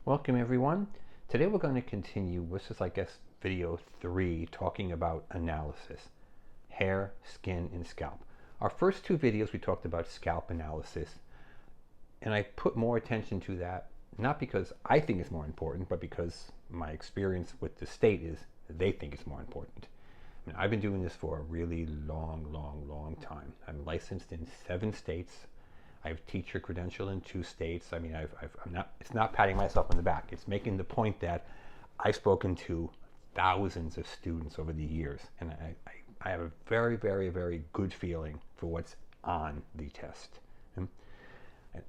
Welcome everyone. Today we're going to continue, this is I guess video 3, talking about analysis. Hair, skin, and scalp. Our first two videos we talked about scalp analysis, and I put more attention to that, not because I think it's more important, but because my experience with the state is they think it's more important. I mean, I've been doing this for a really long time. I'm licensed in 7 states. I have teacher credential in 2 states. I mean, I'm not, it's not patting myself on the back. It's making the point that I've spoken to thousands of students over the years, and I have a very good feeling for what's on the test. And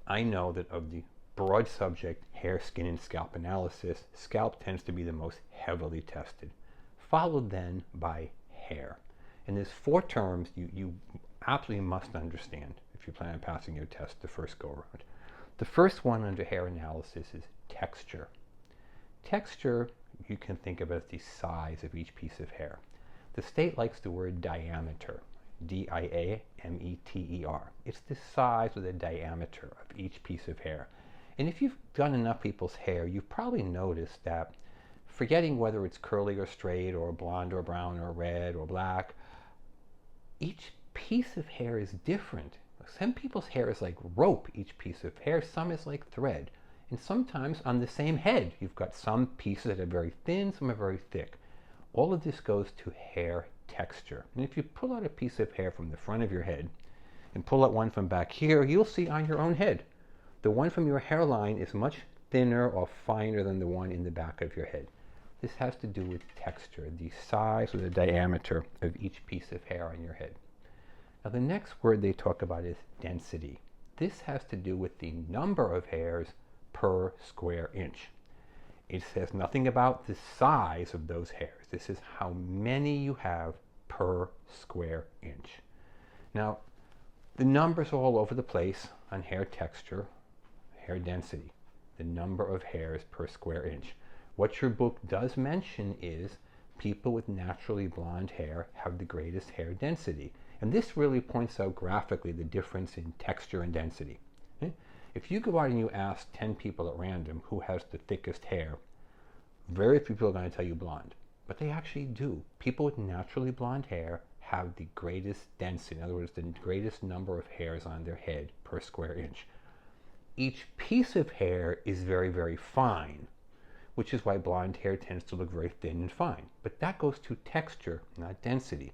I know that of the broad subject, hair, skin, and scalp analysis, scalp tends to be the most heavily tested, followed then by hair. And there's 4 terms you absolutely must understand if you plan on passing your test the first go around. The first one under hair analysis is texture. Texture, you can think of as the size of each piece of hair. The state likes the word diameter, D-I-A-M-E-T-E-R. It's the size or the diameter of each piece of hair. And if you've done enough people's hair, you've probably noticed that, forgetting whether it's curly or straight or blonde or brown or red or black, each piece of hair is different. Some people's hair is like rope, each piece of hair. Some is like thread. And sometimes on the same head, you've got some pieces that are very thin, some are very thick. All of this goes to hair texture. And if you pull out a piece of hair from the front of your head and pull out one from back here, you'll see on your own head, the one from your hairline is much thinner or finer than the one in the back of your head. This has to do with texture, the size or the diameter of each piece of hair on your head. Now the next word they talk about is density. This has to do with the number of hairs per square inch. It says nothing about the size of those hairs. This is how many you have per square inch. Now, the numbers are all over the place on hair texture, hair density, the number of hairs per square inch. What your book does mention is people with naturally blonde hair have the greatest hair density. And this really points out graphically the difference in texture and density. Okay? If you go out and you ask 10 people at random who has the thickest hair, very few people are going to tell you blonde. But they actually do. People with naturally blonde hair have the greatest density. In other words, the greatest number of hairs on their head per square inch. Each piece of hair is very fine, which is why blonde hair tends to look very thin and fine. But that goes to texture, not density.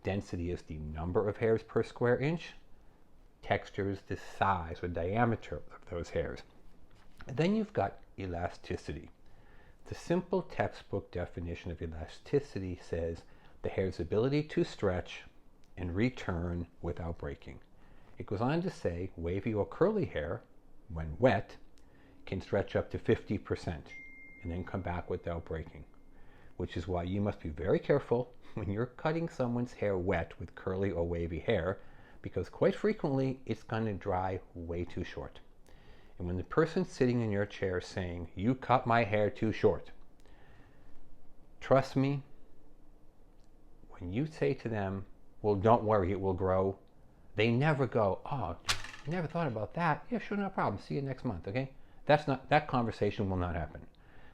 Density is the number of hairs per square inch. Texture is the size or diameter of those hairs. And then you've got elasticity. The simple textbook definition of elasticity says the hair's ability to stretch and return without breaking. It goes on to say wavy or curly hair, when wet, can stretch up to 50% and then come back without breaking, which is why you must be very careful when you're cutting someone's hair wet with curly or wavy hair, because quite frequently it's going to dry way too short. And when the person's sitting in your chair saying, "You cut my hair too short," trust me, when you say to them, "Well, don't worry, it will grow," they never go, "Oh, I never thought about that. Yeah, sure, no problem. See you next month," okay? That conversation will not happen.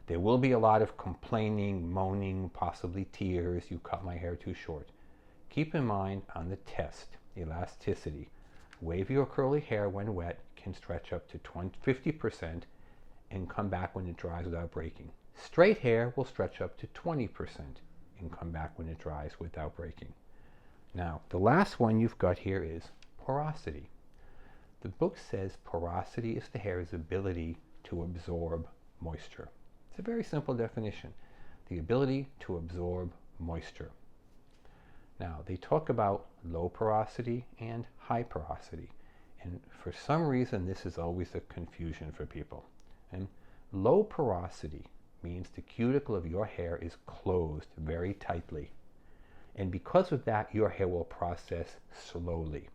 There will be a lot of complaining, moaning, possibly tears. "You cut my hair too short." Keep in mind on the test, elasticity, wavy or curly hair when wet can stretch up to 50% and come back when it dries without breaking. Straight hair will stretch up to 20% and come back when it dries without breaking. Now, the last one you've got here is porosity. The book says porosity is the hair's ability to absorb moisture. It's a very simple definition, the ability to absorb moisture. Now, they talk about low porosity and high porosity, and for some reason this is always a confusion for people. And low porosity means the cuticle of your hair is closed very tightly, and because of that your hair will process slowly.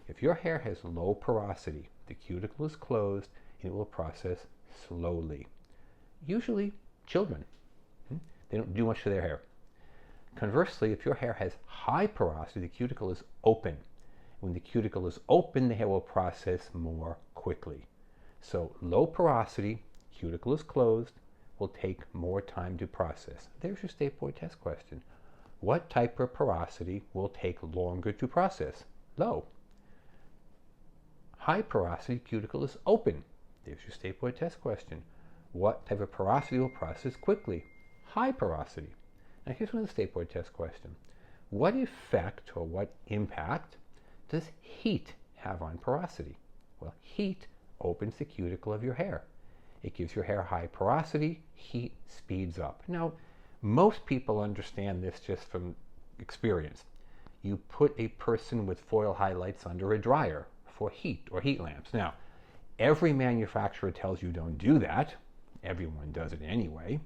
If your hair has low porosity, the cuticle is closed and it will process slowly. Usually children, they don't do much to their hair. Conversely, if your hair has high porosity, the cuticle is open. When the cuticle is open, the hair will process more quickly. So low porosity, cuticle is closed, will take more time to process. There's your state board test question. What type of porosity will take longer to process? Low. High porosity cuticle is open. There's your state board test question. What type of porosity will process quickly? High porosity. Now here's one of the state board test question. What effect or what impact does heat have on porosity? Well, heat opens the cuticle of your hair. It gives your hair high porosity. Heat speeds up. Now, most people understand this just from experience. You put a person with foil highlights under a dryer for heat or heat lamps. Now, every manufacturer tells you don't do that. Everyone does it anyway.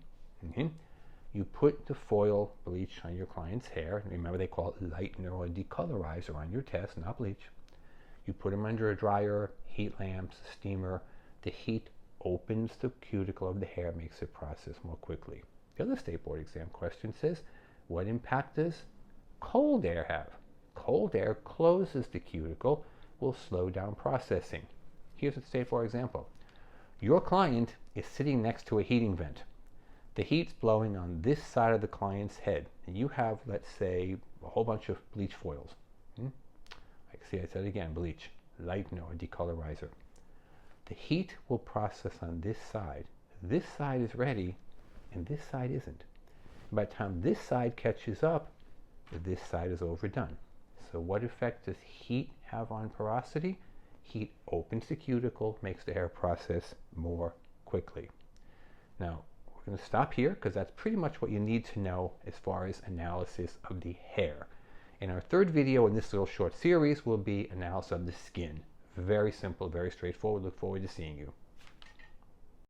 You put the foil bleach on your client's hair. Remember, they call it lightener or decolorizer on your test, not bleach. You put them under a dryer, heat lamps, steamer. The heat opens the cuticle of the hair, makes it process more quickly. The other state board exam question says, what impact does cold air have? Cold air closes the cuticle, will slow down processing. Here's a state board example. Your client is sitting next to a heating vent. The heat's blowing on this side of the client's head, and you have, let's say, a whole bunch of bleach foils. I said again, bleach, lightener or decolorizer. The heat will process on this side. This side is ready, and this side isn't. By the time this side catches up, this side is overdone. So what effect does heat have on porosity? Heat opens the cuticle, makes the hair process more quickly. Now, we're going to stop here because that's pretty much what you need to know as far as analysis of the hair. In our third video in this little short series will be analysis of the skin. Very simple, very straightforward. Look forward to seeing you.